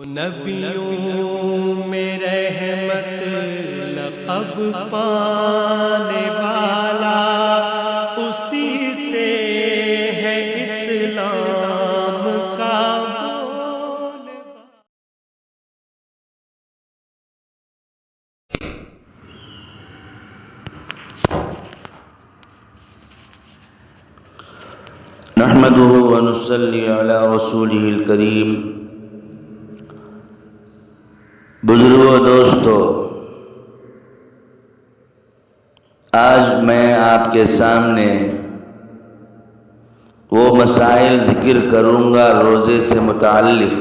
نبیوں میں رحمت لقب پانے والا اسی سے ہے اسلام کا بولنا۔ نحمده ونصلي على رسوله الكريم۔ بزرگوں دوستو، آج میں آپ کے سامنے وہ مسائل ذکر کروں گا روزے سے متعلق،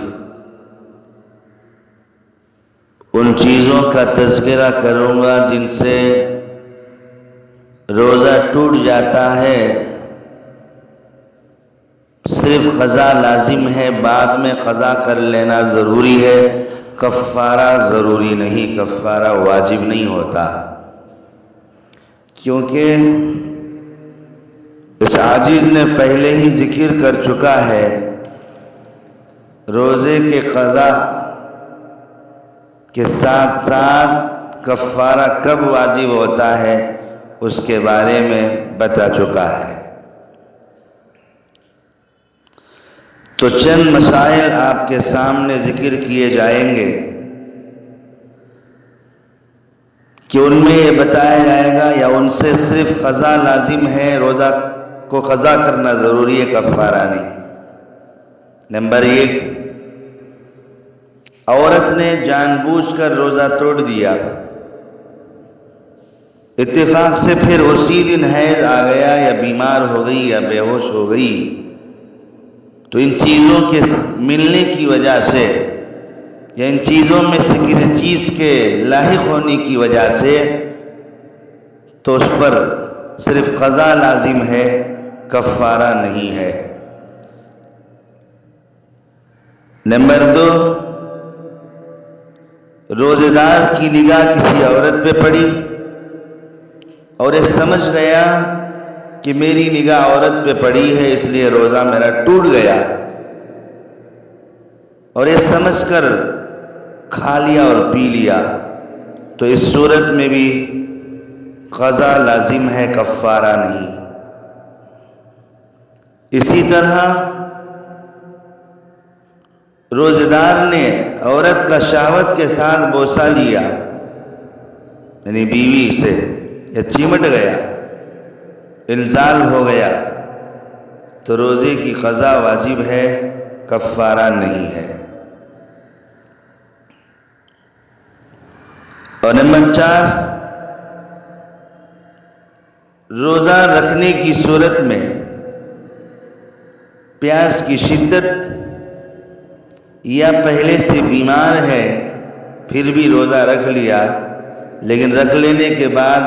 ان چیزوں کا تذکرہ کروں گا جن سے روزہ ٹوٹ جاتا ہے، صرف قضا لازم ہے، بعد میں قضا کر لینا ضروری ہے، کفارہ ضروری نہیں، کفارہ واجب نہیں ہوتا، کیونکہ اس عاجز نے پہلے ہی ذکر کر چکا ہے روزے کے قضا کے ساتھ ساتھ کفارہ کب واجب ہوتا ہے اس کے بارے میں بتا چکا ہے۔ تو چند مسائل آپ کے سامنے ذکر کیے جائیں گے کہ ان میں یہ بتایا جائے گا یا ان سے صرف قضا لازم ہے، روزہ کو قضا کرنا ضروری ہے، کفارہ نہیں۔ نمبر 1، عورت نے جان بوجھ کر روزہ توڑ دیا، اتفاق سے پھر اسی دن حیض آ گیا یا بیمار ہو گئی یا بے ہوش ہو گئی، تو ان چیزوں کے ملنے کی وجہ سے یا ان چیزوں میں سے کسی چیز کے لاحق ہونے کی وجہ سے تو اس پر صرف قضا لازم ہے، کفارہ نہیں ہے۔ نمبر 2، روزے دار کی نگاہ کسی عورت پہ پڑی اور یہ سمجھ گیا کہ میری نگاہ عورت پہ پڑی ہے اس لیے روزہ میرا ٹوٹ گیا، اور یہ سمجھ کر کھا لیا اور پی لیا، تو اس صورت میں بھی قضا لازم ہے، کفارہ نہیں۔ اسی طرح روزے دار نے عورت کا شہوت کے ساتھ بوسہ لیا، یعنی بیوی سے، یا چمٹ گیا، انزال ہو گیا، تو روزے کی قضا واجب ہے، کفارہ نہیں ہے۔ اور نمبر 4، روزہ رکھنے کی صورت میں پیاس کی شدت یا پہلے سے بیمار ہے پھر بھی روزہ رکھ لیا، لیکن رکھ لینے کے بعد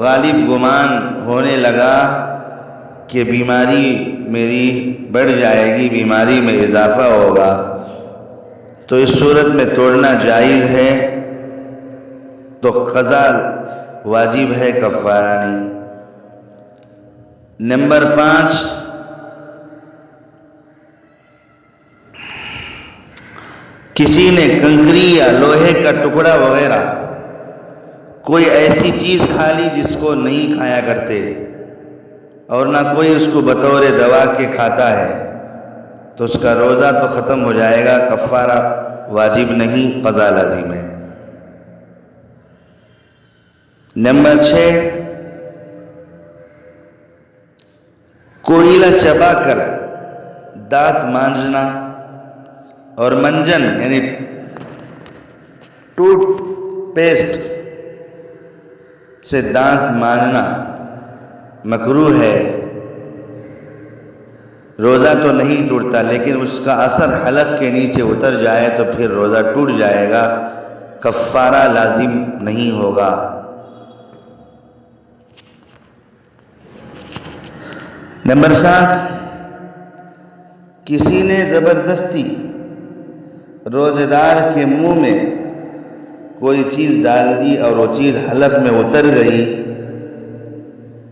غالب گمان ہونے لگا کہ بیماری میری بڑھ جائے گی، بیماری میں اضافہ ہوگا، تو اس صورت میں توڑنا جائز ہے، تو قضا واجب ہے، کفارہ نہیں۔ نمبر 5، کسی نے کنکری یا لوہے کا ٹکڑا وغیرہ کوئی ایسی چیز کھا لی جس کو نہیں کھایا کرتے، اور نہ کوئی اس کو بطور دوا کے کھاتا ہے، تو اس کا روزہ تو ختم ہو جائے گا، کفارہ واجب نہیں، قضا لازم ہے۔ نمبر 6، کوئلہ چبا کر دانت مانجنا اور منجن یعنی ٹوتھ پیسٹ سے دانت مانجنا مکروہ ہے، روزہ تو نہیں ٹوٹتا، لیکن اس کا اثر حلق کے نیچے اتر جائے تو پھر روزہ ٹوٹ جائے گا، کفارہ لازم نہیں ہوگا۔ نمبر 7، کسی نے زبردستی روزے دار کے منہ میں کوئی چیز ڈال دی اور وہ چیز حلق میں اتر گئی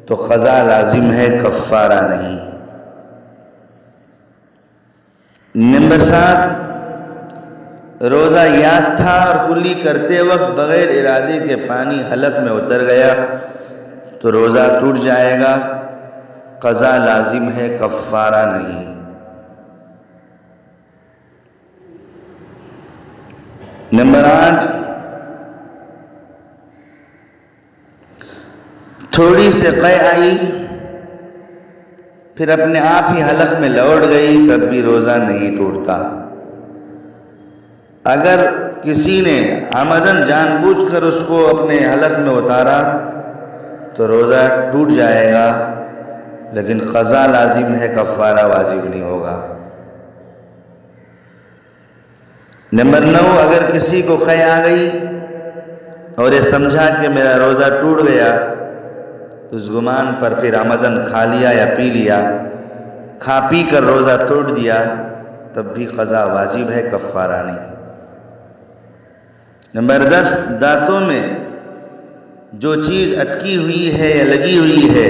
تو قضا لازم ہے، کفارہ نہیں۔ نمبر 7، روزہ یاد تھا اور کلی کرتے وقت بغیر ارادے کے پانی حلق میں اتر گیا تو روزہ ٹوٹ جائے گا، قضا لازم ہے، کفارہ نہیں۔ نمبر 8، تھوڑی سے قے آئی پھر اپنے آپ ہی حلق میں لوٹ گئی، تب بھی روزہ نہیں ٹوٹتا۔ اگر کسی نے عمدن جان بوجھ کر اس کو اپنے حلق میں اتارا تو روزہ ٹوٹ جائے گا، لیکن قضا لازم ہے، کفارہ واجب نہیں ہوگا۔ نمبر 9، اگر کسی کو قے آ گئی اور یہ سمجھا کہ میرا روزہ ٹوٹ گیا تو اس گمان پر پھر عمدن کھا لیا یا پی لیا، کھا پی کر روزہ توڑ دیا، تب بھی قضا واجب ہے، کفارہ نہیں۔ نمبر 10، دانتوں میں جو چیز اٹکی ہوئی ہے یا لگی ہوئی ہے،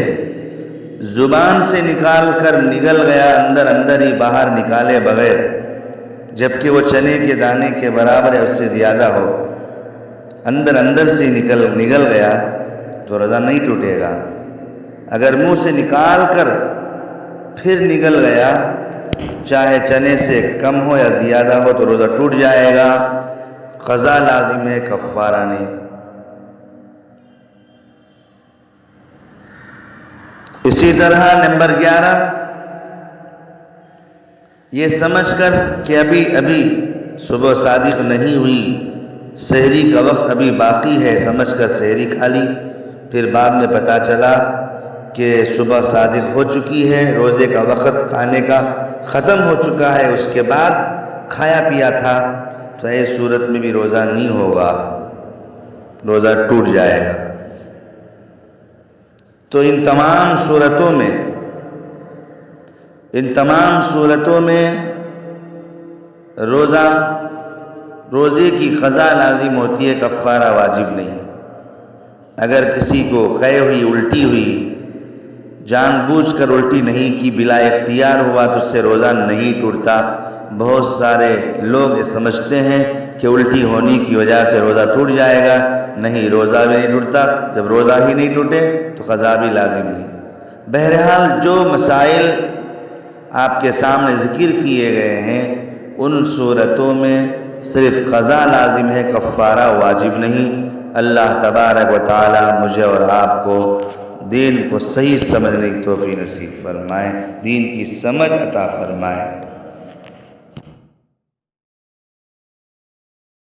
زبان سے نکال کر نگل گیا، اندر ہی باہر نکالے بغیر، جبکہ وہ چنے کے دانے کے برابر ہے، اس سے زیادہ ہو، اندر سے نکل گیا تو روزہ نہیں ٹوٹے گا۔ اگر منہ سے نکال کر پھر نگل گیا، چاہے چنے سے کم ہو یا زیادہ ہو، تو روزہ ٹوٹ جائے گا، قضا لازم ہے، کفارہ نہیں۔ اسی طرح نمبر 11، یہ سمجھ کر کہ ابھی صبح صادق نہیں ہوئی، سحری کا وقت ابھی باقی ہے، سمجھ کر سحری کھا لی، پھر بعد میں پتہ چلا کہ صبح صادق ہو چکی ہے، روزے کا وقت کھانے کا ختم ہو چکا ہے، اس کے بعد کھایا پیا تھا، تو ایسی صورت میں بھی روزہ نہیں ہوگا، روزہ ٹوٹ جائے گا۔ تو ان تمام صورتوں میں روزے کی قضا لازم ہوتی ہے، کفارہ واجب نہیں۔ اگر کسی کو قے ہوئی، الٹی ہوئی، جان بوجھ کر الٹی نہیں کی، بلا اختیار ہوا، تو اس سے روزہ نہیں ٹوٹتا۔ بہت سارے لوگ یہ سمجھتے ہیں کہ الٹی ہونے کی وجہ سے روزہ ٹوٹ جائے گا، نہیں، روزہ بھی نہیں ٹوٹتا، جب روزہ ہی نہیں ٹوٹے تو قضا بھی لازم نہیں۔ بہرحال جو مسائل آپ کے سامنے ذکر کیے گئے ہیں، ان صورتوں میں صرف قضا لازم ہے، کفارہ واجب نہیں۔ اللہ تبارک و تعالی مجھے اور آپ کو دین کو صحیح سمجھنے کی توفیق نصیب فرمائے، دین کی سمجھ عطا فرمائے۔